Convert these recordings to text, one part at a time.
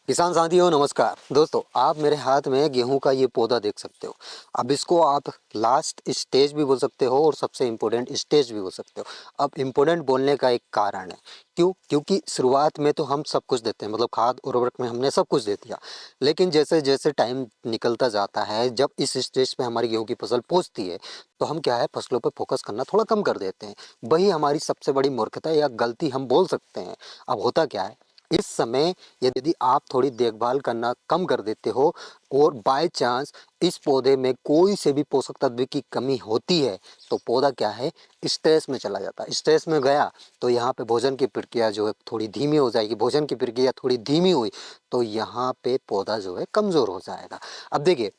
किसान साथियों नमस्कार। दोस्तों आप मेरे हाथ में गेहूं का ये पौधा देख सकते हो। अब इसको आप लास्ट स्टेज भी बोल सकते हो और सबसे इम्पोर्टेंट स्टेज भी बोल सकते हो। अब इम्पोर्टेंट बोलने का एक कारण है, क्योंकि शुरुआत में तो हम सब कुछ देते हैं, मतलब खाद उर्वरक में हमने सब कुछ दे दिया। लेकिन जैसे जैसे टाइम निकलता जाता है, जब इस स्टेज पे हमारी गेहूं की फसल पहुंचती है, तो हम क्या है फसलों पर फोकस करना थोड़ा कम कर देते हैं। वही हमारी सबसे बड़ी मूर्खता या गलती हम बोल सकते हैं। अब होता क्या है, इस समय यदि आप थोड़ी देखभाल करना कम कर देते हो और बाय चांस इस पौधे में कोई से भी पोषक तत्व की कमी होती है, तो पौधा क्या है स्ट्रेस में चला जाता है। स्ट्रेस में गया तो यहाँ पे भोजन की प्रक्रिया जो है थोड़ी धीमी हो जाएगी। भोजन की प्रक्रिया थोड़ी धीमी हुई तो यहाँ पे पौधा जो है कमज़ोर हो जाएगा। अब देखिए,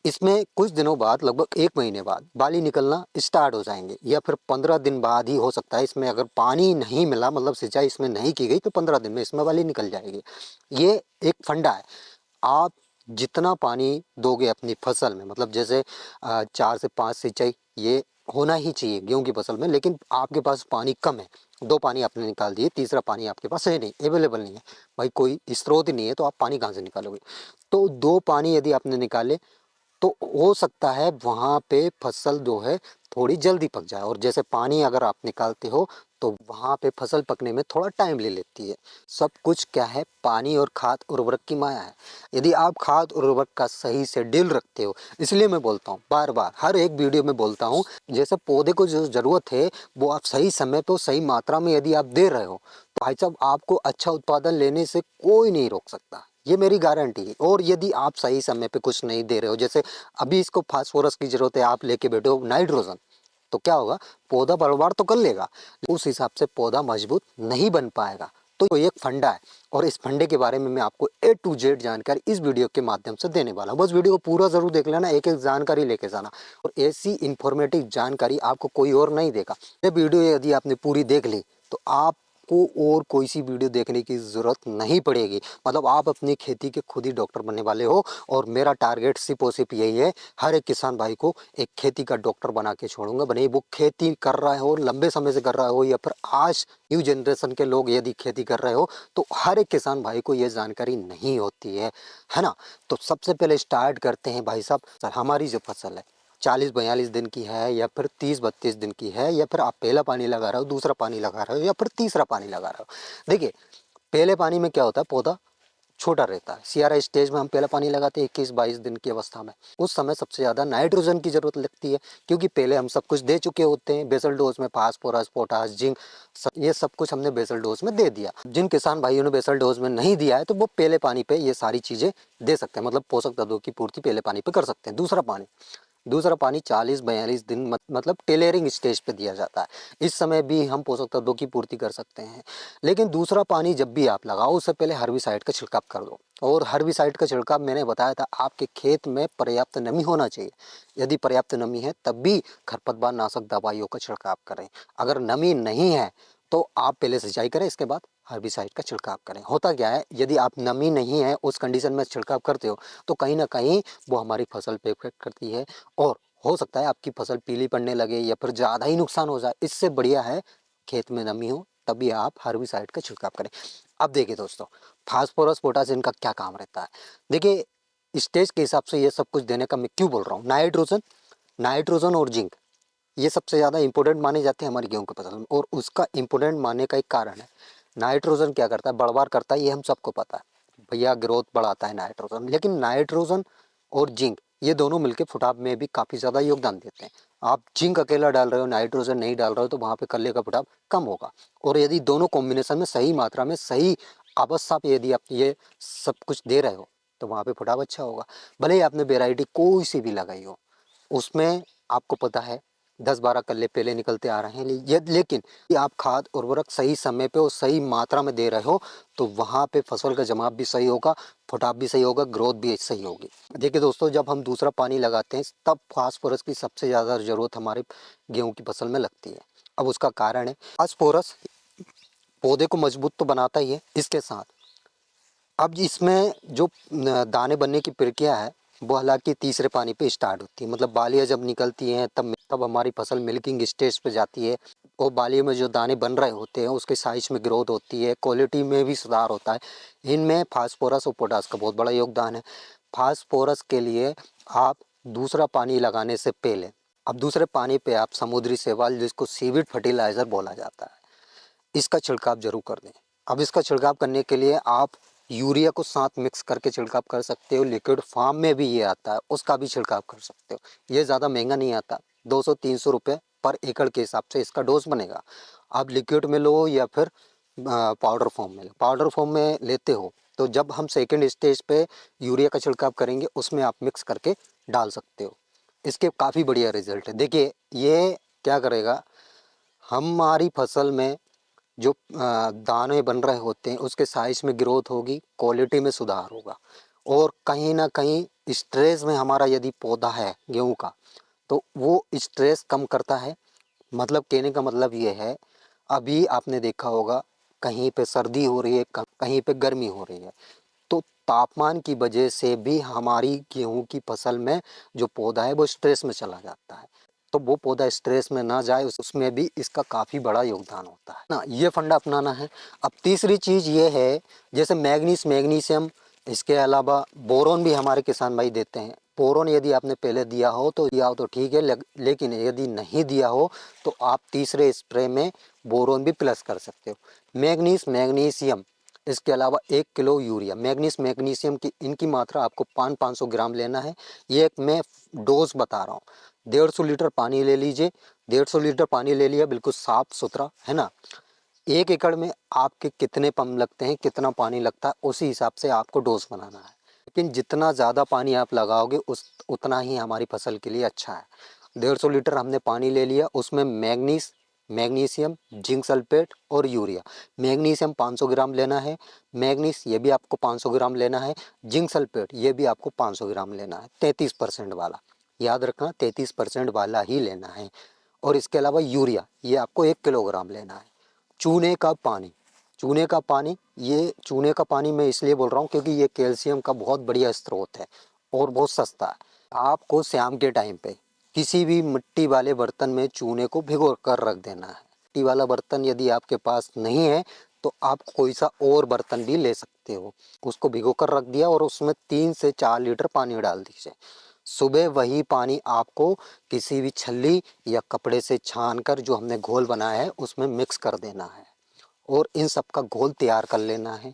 इसमें कुछ दिनों बाद, लगभग 1 महीने बाद बाली निकलना स्टार्ट हो जाएंगे, या फिर 15 दिन बाद ही हो सकता है। इसमें अगर पानी नहीं मिला, मतलब सिंचाई इसमें नहीं की गई, तो 15 दिन में इसमें बाली निकल जाएगी। ये एक फंडा है। आप जितना पानी दोगे अपनी फसल में, मतलब जैसे 4 से 5 सिंचाई ये होना ही चाहिए गेहूं की फसल में, लेकिन आपके पास पानी कम है, 2 पानी आपने निकाल दिए, तीसरा पानी आपके पास है नहीं, अवेलेबल नहीं है। भाई कोई स्रोत ही नहीं है, तो आप पानी कहाँ से निकालोगे? तो 2 पानी यदि आपने निकाले तो हो सकता है वहाँ पे फसल जो है थोड़ी जल्दी पक जाए। और जैसे पानी अगर आप निकालते हो तो वहाँ पे फसल पकने में थोड़ा टाइम ले लेती है। सब कुछ क्या है, पानी और खाद उर्वरक की माया है। यदि आप खाद उर्वरक का सही से डील रखते हो, इसलिए मैं बोलता हूँ, बार बार हर एक वीडियो में बोलता हूँ, जैसे पौधे को जो ज़रूरत है वो आप सही समय पे सही मात्रा में यदि आप दे रहे हो, तो भाई साहब आपको अच्छा उत्पादन लेने से कोई नहीं रोक सकता। ये मेरी गारंटी है। और यदि आप सही समय पे कुछ नहीं दे रहे हो, जैसे अभी इसको फास्फोरस की जरूरत है, आप लेके बैठे हो नाइट्रोजन, तो क्या होगा, पौधा बढ़वार तो कर लेगा, उस हिसाब से पौधा मजबूत नहीं बन पाएगा। तो ये एक फंडा है, और इस फंडे के बारे में मैं आपको A to Z जानकारी इस वीडियो के माध्यम से देने वाला हूँ। बस वीडियो को पूरा जरूर देख लेना, एक एक जानकारी लेके जाना, और ऐसी इंफॉर्मेटिव जानकारी आपको कोई और नहीं देगा। ये वीडियो यदि आपने पूरी देख ली तो आप को और कोई सी वीडियो देखने की ज़रूरत नहीं पड़ेगी। मतलब आप अपनी खेती के खुद ही डॉक्टर बनने वाले हो। और मेरा टारगेट सिर्फ और सिर्फ यही है, हर एक किसान भाई को एक खेती का डॉक्टर बना के छोड़ूंगा। भले वो खेती कर रहा हो, लंबे समय से कर रहा हो, या फिर आज न्यू जनरेशन के लोग यदि खेती कर रहे हो, तो हर एक किसान भाई को ये जानकारी नहीं होती है ना। तो सबसे पहले स्टार्ट करते हैं भाई साहब। हमारी जो फसल है 40-42 दिन की है, या फिर 30-32 दिन की है, या फिर आप पहला पानी लगा रहे हो, दूसरा पानी लगा रहे हो, या फिर तीसरा पानी लगा रहे हो। देखिए, पहले पानी में क्या होता है, पौधा छोटा रहता है। सीआरआई स्टेज में हम पहला पानी लगाते हैं 21-22 दिन की अवस्था में। उस समय सबसे ज़्यादा नाइट्रोजन की ज़रूरत लगती है, क्योंकि पहले हम सब कुछ दे चुके होते हैं बेसल डोज में, फास्फोरस, पोटास, जिंक, ये सब कुछ हमने बेसल डोज में दे दिया। जिन किसान भाइयों ने बेसल डोज में नहीं दिया है, तो वो पहले पानी पे ये सारी चीज़ें दे सकते हैं, मतलब पोषक तत्वों की पूर्ति पहले पानी पे कर सकते हैं। दूसरा पानी 40-42 दिन मतलब टेलरिंग स्टेज पे दिया जाता है। इस समय भी हम पोषक तत्वों की पूर्ति कर सकते हैं। लेकिन दूसरा पानी जब भी आप लगाओ, उससे पहले हर्बिसाइड का छिड़काव कर दो। और हर्बिसाइड का छिड़काव मैंने बताया था, आपके खेत में पर्याप्त नमी होना चाहिए। यदि पर्याप्त नमी है तब भी खरपतवार नाशक दवाइयों का छिड़काव करें। अगर नमी नहीं है तो आप पहले सिंचाई करें, इसके बाद हर्बिसाइड का छिड़काव करें। होता क्या है, यदि आप नमी नहीं है उस कंडीशन में छिड़काव करते हो, तो कहीं ना कहीं वो हमारी फसल पे इफेक्ट करती है, और हो सकता है आपकी फसल पीली पड़ने लगे, या फिर ज़्यादा ही नुकसान हो जाए। इससे बढ़िया है खेत में नमी हो तभी आप हर्बिसाइड का छिड़काव करें। अब देखिए दोस्तों, फास्फोरस, पोटास, इनका क्या काम रहता है। देखिए, स्टेज के हिसाब से ये सब कुछ देने का मैं क्यों बोल रहा हूँ। नाइट्रोजन और जिंक ये सबसे ज़्यादा इंपॉर्टेंट माने जाते हैं हमारी गेहूं की फसल में, और उसका इंपॉर्टेंट मानने का एक कारण है। नाइट्रोजन क्या करता है, बढ़वार करता है, ये हम सबको पता है भैया, ग्रोथ बढ़ाता है नाइट्रोजन। लेकिन नाइट्रोजन और जिंक ये दोनों मिलकर फुटाव में भी काफ़ी ज़्यादा योगदान देते हैं। आप जिंक अकेला डाल रहे हो, नाइट्रोजन नहीं डाल रहे हो, तो वहाँ पे कल्ले का फुटाव कम होगा। और यदि दोनों कॉम्बिनेशन में सही मात्रा में, सही अवस्था पे यदि आप ये सब कुछ दे रहे हो, तो वहाँ पे फुटाव अच्छा होगा। भले ही आपने वेराइटी कोई सी भी लगाई हो, उसमें आपको पता है 10-12 कल्ले पहले निकलते आ रहे हैं, लेकिन ये आप खाद उर्वरक सही समय पे और सही मात्रा में दे रहे हो, तो वहाँ पे फसल का जमाव भी सही होगा, फुटाव भी सही होगा, ग्रोथ भी सही होगी। देखिए दोस्तों, जब हम दूसरा पानी लगाते हैं तब फास्फोरस की सबसे ज़्यादा ज़रूरत हमारे गेहूं की फसल में लगती है। अब उसका कारण है, फास्फोरस पौधे को मजबूत तो बनाता ही है, इसके साथ अब इसमें जो दाने बनने की प्रक्रिया है, वो हालांकि तीसरे पानी पे स्टार्ट होती है। मतलब बालियाँ जब निकलती हैं तब हमारी फसल मिल्किंग स्टेज पे जाती है। और बाली में जो दाने बन रहे होते हैं उसके साइज में ग्रोथ होती है, क्वालिटी में भी सुधार होता है। इनमें फास्फोरस और पोटास का बहुत बड़ा योगदान है। फास्फोरस के लिए आप दूसरा पानी लगाने से पहले, अब दूसरे पानी पे आप समुद्री शैवाल, जिसको सीवीड फर्टिलाइज़र बोला जाता है, इसका छिड़काव जरूर कर दें। अब इसका छिड़काव करने के लिए आप यूरिया को साथ मिक्स करके छिड़काव कर सकते हो। लिक्विड फार्म में भी ये आता है, उसका भी छिड़काव कर सकते हो। ये ज़्यादा महंगा नहीं आता, 200-300 रुपये पर एकड़ के हिसाब से इसका डोज बनेगा। आप लिक्विड में लो या फिर पाउडर फॉर्म में लो। पाउडर फॉर्म में लेते हो तो जब हम सेकेंड स्टेज पे यूरिया का छिड़काव करेंगे उसमें आप मिक्स करके डाल सकते हो। इसके काफ़ी बढ़िया रिजल्ट है। देखिए ये क्या करेगा, हमारी फसल में जो दाने बन रहे होते हैं उसके साइज में ग्रोथ होगी, क्वालिटी में सुधार होगा। और कहीं ना कहीं स्ट्रेस में हमारा यदि पौधा है गेहूं का, तो वो स्ट्रेस कम करता है। मतलब कहने का मतलब ये है, अभी आपने देखा होगा कहीं पे सर्दी हो रही है, कहीं पे गर्मी हो रही है, तो तापमान की वजह से भी हमारी गेहूं की फसल में जो पौधा है वो स्ट्रेस में चला जाता है। तो वो पौधा स्ट्रेस में ना जाए, उसमें भी इसका काफ़ी बड़ा योगदान होता है ना। ये फंडा अपनाना है। अब तीसरी चीज़ ये है, जैसे मैग्नीशियम, इसके अलावा बोरोन भी हमारे किसान भाई देते हैं। बोरोन यदि आपने पहले दिया हो तो ठीक है, लेकिन यदि नहीं दिया हो तो आप तीसरे स्प्रे में बोरोन भी प्लस कर सकते हो। मैग्नीशियम, इसके अलावा 1 किलो यूरिया। मैग्नीशियम की इनकी मात्रा आपको 500 ग्राम लेना है। ये एक मैं डोज बता रहा हूँ। 150 लीटर पानी ले लीजिए। 150 लीटर पानी ले लिया, बिल्कुल साफ सुथरा, है ना। 1 एकड़ में आपके कितने पंप लगते हैं, कितना पानी लगता है, उसी हिसाब से आपको डोज बनाना है। लेकिन जितना ज़्यादा पानी आप लगाओगे उतना ही हमारी फसल के लिए अच्छा है। 150 लीटर हमने पानी ले लिया, उसमें मैग्नीशियम, जिंक सल्फेट और यूरिया। मैग्नीशियम 500 ग्राम लेना है, ये भी आपको 500 ग्राम लेना है, जिंक सल्फेट ये भी आपको 500 ग्राम लेना है, 33% वाला। याद रखना 33% वाला ही लेना है। और इसके अलावा यूरिया ये आपको 1 किलोग्राम लेना है। चूने का पानी, ये चूने का पानी मैं इसलिए बोल रहा हूँ क्योंकि ये कैल्शियम का बहुत बढ़िया स्रोत है और बहुत सस्ता है। आपको शाम के टाइम पे किसी भी मिट्टी वाले बर्तन में चूने को भिगो कर रख देना है। मिट्टी वाला बर्तन यदि आपके पास नहीं है तो आप कोई सा और बर्तन भी ले सकते हो। उसको भिगो कर रख दिया और उसमें 3 से 4 लीटर पानी डाल दीजिए। सुबह वही पानी आपको किसी भी छल्ली या कपड़े से छान कर जो हमने घोल बनाया है उसमें मिक्स कर देना है और इन सब का घोल तैयार कर लेना है।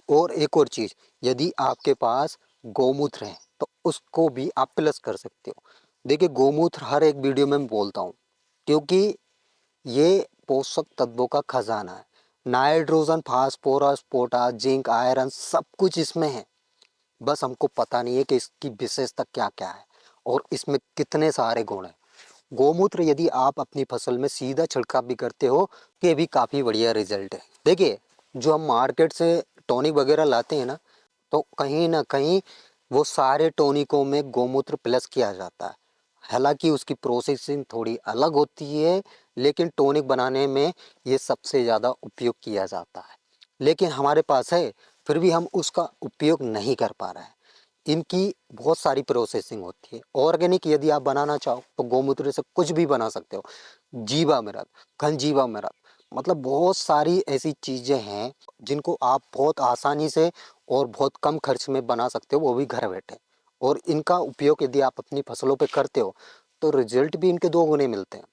और एक और चीज़, यदि आपके पास गौमूत्र है तो उसको भी आप प्लस कर सकते हो। देखिए गौमूत्र हर एक वीडियो में मैं बोलता हूँ क्योंकि ये पोषक तत्वों का खजाना है। Nitrogen, phosphorus, potash, zinc, iron सब कुछ इसमें है। बस हमको पता नहीं है कि इसकी विशेषता क्या क्या है और इसमें कितने सारे गुण हैं। गौमूत्र यदि आप अपनी फसल में सीधा छिड़काव भी करते हो तो ये भी काफ़ी बढ़िया रिजल्ट है। देखिए जो हम मार्केट से टॉनिक वगैरह लाते हैं ना, तो कहीं ना कहीं वो सारे टॉनिकों में गौमूत्र प्लस किया जाता है। हालांकि उसकी प्रोसेसिंग थोड़ी अलग होती है, लेकिन टॉनिक बनाने में ये सबसे ज़्यादा उपयोग किया जाता है। लेकिन हमारे पास है, फिर भी हम उसका उपयोग नहीं कर पा रहे हैं। इनकी बहुत सारी प्रोसेसिंग होती है। ऑर्गेनिक यदि आप बनाना चाहो तो गौमूत्र से कुछ भी बना सकते हो। जीवामृत, घनजीवामृत, मतलब बहुत सारी ऐसी चीज़ें हैं जिनको आप बहुत आसानी से और बहुत कम खर्च में बना सकते हो, वो भी घर बैठे। और इनका उपयोग यदि आप अपनी फसलों पे करते हो तो रिजल्ट भी इनके 2 गुने मिलते हैं।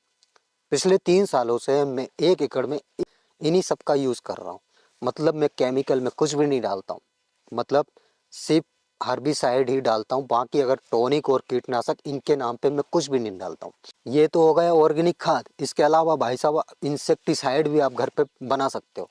पिछले 3 सालों से मैं 1 एकड़ में इन्हीं सब का यूज़ कर रहा हूँ। मतलब मैं केमिकल में कुछ भी नहीं डालता हूँ, मतलब सिर्फ हर्बिसाइड ही डालता हूँ। बाकी अगर टॉनिक और कीटनाशक इनके नाम पे मैं कुछ भी नहीं डालता हूँ। ये तो हो गया ऑर्गेनिक खाद। इसके अलावा भाई साहब इंसेक्टिसाइड भी आप घर पे बना सकते हो।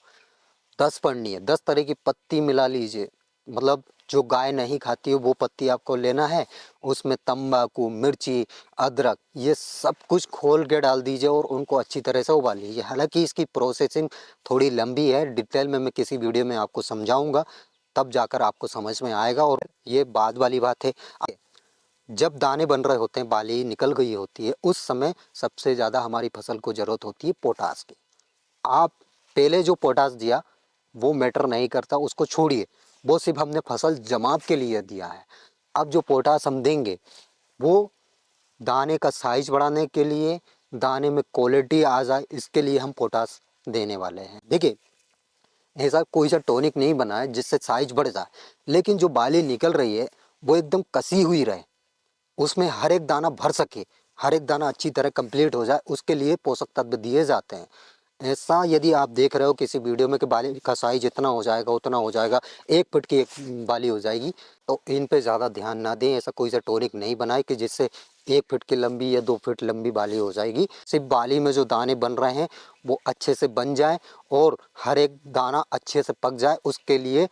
10 पड़नी है, 10 तरह की पत्ती मिला लीजिए। मतलब जो गाय नहीं खाती हो वो पत्ती आपको लेना है। उसमें तंबाकू, मिर्ची, अदरक ये सब कुछ खोल के डाल दीजिए और उनको अच्छी तरह से उबाल लीजिए। हालांकि इसकी प्रोसेसिंग थोड़ी लंबी है, डिटेल में मैं किसी वीडियो में आपको समझाऊंगा, तब जाकर आपको समझ में आएगा। और ये बाद वाली बात है, जब दाने बन रहे होते हैं, बाली निकल गई होती है, उस समय सबसे ज़्यादा हमारी फसल को ज़रूरत होती है पोटास की। आप पहले जो पोटास दिया वो मैटर नहीं करता, उसको छोड़िए, वो सिर्फ हमने फसल जमाव के लिए दिया है। अब जो पोटास हम देंगे वो दाने का साइज बढ़ाने के लिए दाने में क्वालिटी आ जाए, इसके लिए हम पोटास देने वाले हैं। देखिए, ऐसा कोई सा टॉनिक नहीं बना है जिससे साइज बढ़ जाए, लेकिन जो बाली निकल रही है वो एकदम कसी हुई रहे, उसमें हर एक दाना भर सके, हर एक दाना अच्छी तरह कंप्लीट हो जाए, उसके लिए पोषक तत्व दिए जाते हैं। ऐसा यदि आप देख रहे हो किसी वीडियो में कि बाली का साइज इतना हो जाएगा, उतना हो जाएगा, 1 फुट की एक बाली हो जाएगी, तो इन पे ज़्यादा ध्यान ना दें। ऐसा कोई सा टॉनिक नहीं बनाए कि जिससे 1 फुट की लंबी या 2 फुट लंबी बाली हो जाएगी। सिर्फ बाली में जो दाने बन रहे हैं वो अच्छे से बन जाए और हर एक दाना अच्छे से पक जाए, उसके लिए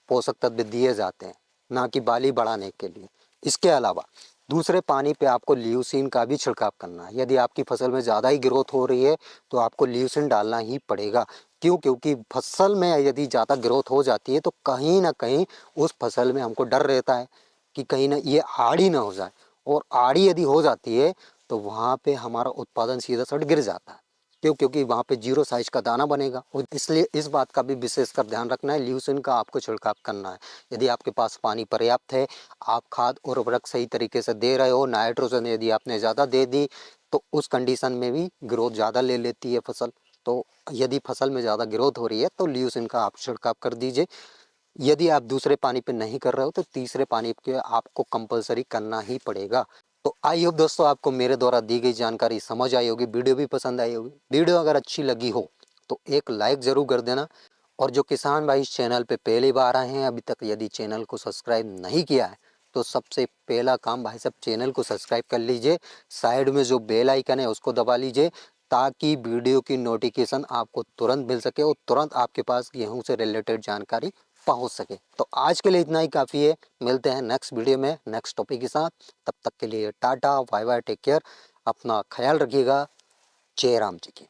पोषक तत्व दिए जाते हैं, ना कि बाली बढ़ाने के लिए। इसके अलावा दूसरे पानी पे आपको ल्यूसीन का भी छिड़काव करना है। यदि आपकी फसल में ज़्यादा ही ग्रोथ हो रही है तो आपको ल्यूसीन डालना ही पड़ेगा। क्यों? क्योंकि फसल में यदि ज़्यादा ग्रोथ हो जाती है तो कहीं ना कहीं उस फसल में हमको डर रहता है कि कहीं ना ये आड़ी ना हो जाए, और आड़ी यदि हो जाती है तो वहाँ पे हमारा उत्पादन सीधा सट गिर जाता है। क्यों? क्योंकि वहाँ पे जीरो साइज का दाना बनेगा, और इसलिए इस बात का भी विशेषकर ध्यान रखना है, ल्यूसीन का आपको छिड़काव करना है। यदि आपके पास पानी पर्याप्त है, आप खाद और उर्वरक सही तरीके से दे रहे हो, नाइट्रोजन यदि आपने ज़्यादा दे दी तो उस कंडीशन में भी ग्रोथ ज़्यादा ले लेती है फसल। तो यदि फसल में ज़्यादा ग्रोथ हो रही है तो ल्यूसीन का आप छिड़काव कर दीजिए। यदि आप दूसरे पानी पे नहीं कर रहे हो तो तीसरे पानी पे आपको कंपलसरी करना ही पड़ेगा। तो आई होप दोस्तों आपको मेरे द्वारा दी गई जानकारी समझ आई होगी, वीडियो भी पसंद आई होगी। वीडियो अगर अच्छी लगी हो तो एक लाइक ज़रूर कर देना, और जो किसान भाई इस चैनल पे पहली बार आए हैं, अभी तक यदि चैनल को सब्सक्राइब नहीं किया है तो सबसे पहला काम भाई साहब चैनल को सब्सक्राइब कर लीजिए। साइड में जो बेल आइकन है उसको दबा लीजिए, ताकि वीडियो की नोटिफिकेशन आपको तुरंत मिल सके और तुरंत आपके पास गेहूं से रिलेटेड जानकारी पहुंच सके। तो आज के लिए इतना ही काफ़ी है। मिलते हैं नेक्स्ट वीडियो में नेक्स्ट टॉपिक के साथ। तब तक के लिए tata bye bye, take care, अपना ख्याल रखिएगा। जय राम जी की।